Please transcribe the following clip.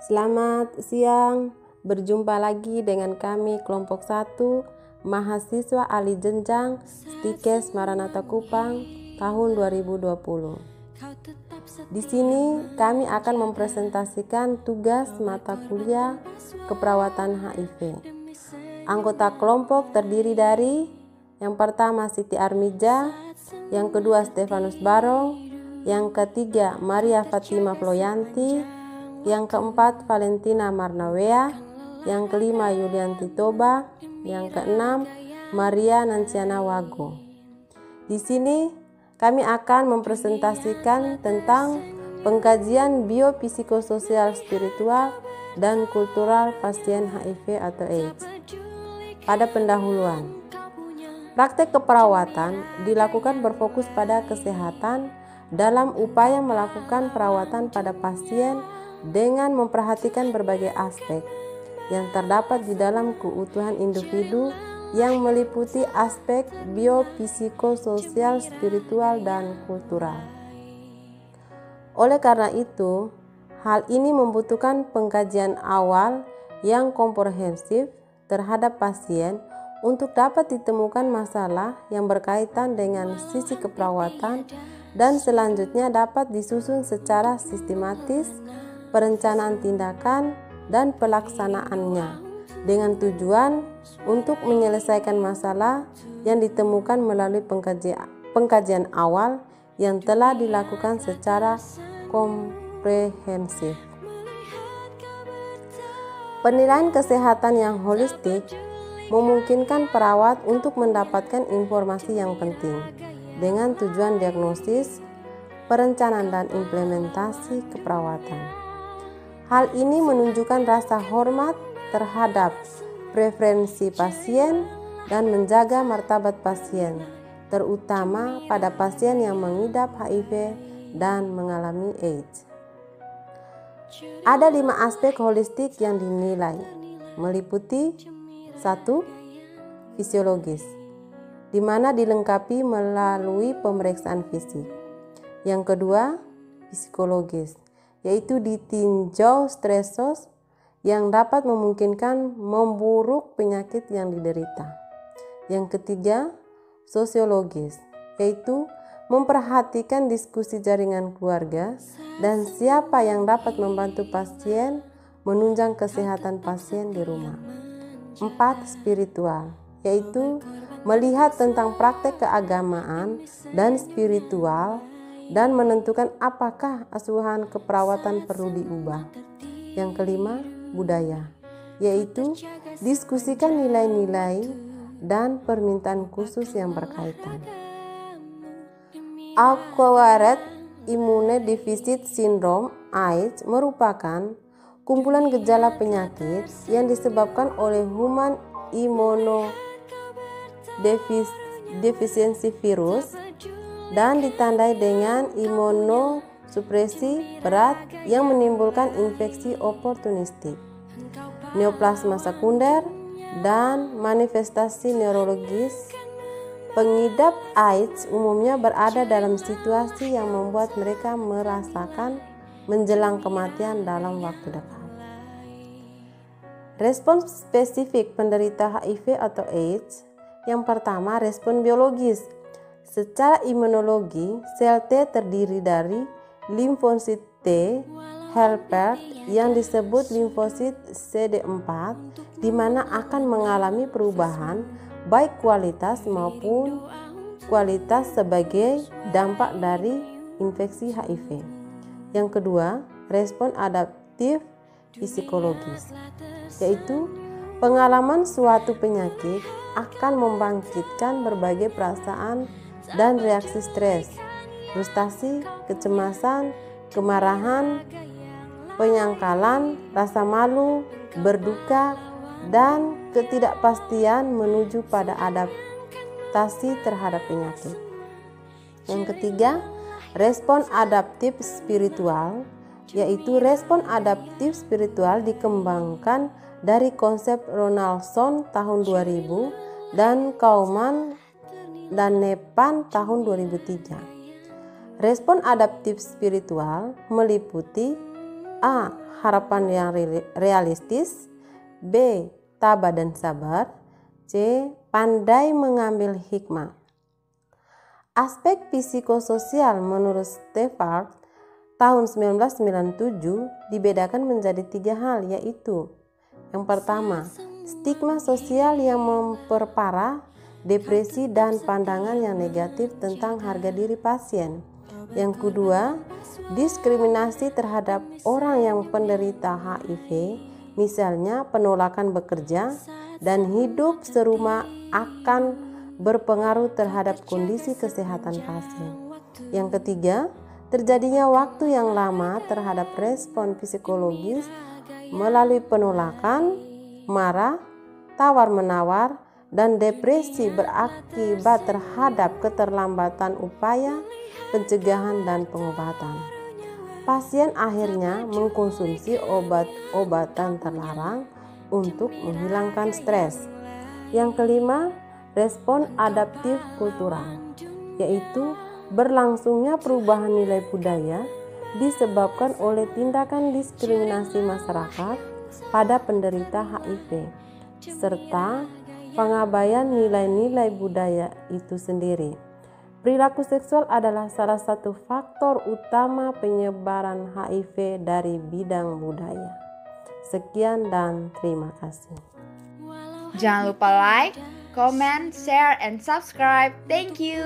Selamat siang, berjumpa lagi dengan kami kelompok 1 mahasiswa ahli jenjang Stikes Maranatha Kupang tahun 2020. Di sini kami akan mempresentasikan tugas mata kuliah keperawatan HIV. Anggota kelompok terdiri dari yang pertama Siti Armija, yang kedua Stefanus Barong, yang ketiga Maria Fatima Floyanti, yang keempat Valentina Marnawea, yang kelima Yulianti Toba, yang keenam Maria Nanciana Wago. Di sini kami akan mempresentasikan tentang pengkajian biopsikososial spiritual dan kultural pasien HIV atau AIDS. Pada pendahuluan, praktek keperawatan dilakukan berfokus pada kesehatan dalam upaya melakukan perawatan pada pasien dengan memperhatikan berbagai aspek yang terdapat di dalam keutuhan individu yang meliputi aspek biopsikososial, spiritual, dan kultural. Oleh karena itu, hal ini membutuhkan pengkajian awal yang komprehensif terhadap pasien untuk dapat ditemukan masalah yang berkaitan dengan sisi keperawatan dan selanjutnya dapat disusun secara sistematis perencanaan tindakan dan pelaksanaannya dengan tujuan untuk menyelesaikan masalah yang ditemukan melalui pengkajian awal yang telah dilakukan secara komprehensif. Penilaian kesehatan yang holistik memungkinkan perawat untuk mendapatkan informasi yang penting dengan tujuan diagnosis, perencanaan, dan implementasi keperawatan. Hal ini menunjukkan rasa hormat terhadap preferensi pasien dan menjaga martabat pasien, terutama pada pasien yang mengidap HIV dan mengalami AIDS. Ada 5 aspek holistik yang dinilai, meliputi 1. Fisiologis, di mana dilengkapi melalui pemeriksaan fisik. Yang kedua, psikologis, yaitu ditinjau stresor yang dapat memungkinkan memburuk penyakit yang diderita. Yang ketiga, sosiologis, yaitu memperhatikan diskusi jaringan keluarga dan siapa yang dapat membantu pasien menunjang kesehatan pasien di rumah. 4. Spiritual, yaitu melihat tentang praktek keagamaan dan spiritual dan menentukan apakah asuhan keperawatan perlu diubah. Yang kelima, budaya, yaitu diskusikan nilai-nilai dan permintaan khusus yang berkaitan. Acquired Immunodeficit Syndrome (AIDS) merupakan kumpulan gejala penyakit yang disebabkan oleh Human Immunodeficiency Virus dan ditandai dengan imunosupresi berat yang menimbulkan infeksi oportunistik, neoplasma sekunder, dan manifestasi neurologis. Pengidap AIDS umumnya berada dalam situasi yang membuat mereka merasakan menjelang kematian dalam waktu dekat. Respon spesifik penderita HIV atau AIDS. Yang pertama, respon biologis. Secara imunologi, sel T terdiri dari limfosit T helper yang disebut limfosit CD4, di mana akan mengalami perubahan baik kualitas maupun kualitas sebagai dampak dari infeksi HIV. Yang kedua, respon adaptif psikologis, yaitu pengalaman suatu penyakit akan membangkitkan berbagai perasaan dan reaksi stres, frustasi, kecemasan, kemarahan, penyangkalan, rasa malu, berduka, dan ketidakpastian menuju pada adaptasi terhadap penyakit. Yang ketiga, respon adaptif spiritual, yaitu respon adaptif spiritual dikembangkan dari konsep Ronaldson tahun 2000 dan Kauman dan Nepan tahun 2003. Respon adaptif spiritual meliputi A. Harapan yang realistis. B. Tabah dan sabar. C. Pandai mengambil hikmah. Aspek psikososial menurut Steffard tahun 1997 dibedakan menjadi 3 hal, yaitu yang pertama, stigma sosial yang memperparah depresi dan pandangan yang negatif tentang harga diri pasien. Yang kedua, diskriminasi terhadap orang yang penderita HIV, misalnya penolakan bekerja dan hidup serumah akan berpengaruh terhadap kondisi kesehatan pasien. Yang ketiga, terjadinya waktu yang lama terhadap respon psikologis melalui penolakan, marah, tawar-menawar, dan depresi berakibat terhadap keterlambatan upaya pencegahan dan pengobatan. Pasien akhirnya mengkonsumsi obat-obatan terlarang untuk menghilangkan stres. Yang kelima, respon adaptif kultural, yaitu berlangsungnya perubahan nilai budaya disebabkan oleh tindakan diskriminasi masyarakat pada penderita HIV, serta pengabaian nilai-nilai budaya itu sendiri. Perilaku seksual adalah salah satu faktor utama penyebaran HIV dari bidang budaya. Sekian dan terima kasih. Jangan lupa like, comment, share, and subscribe. Thank you.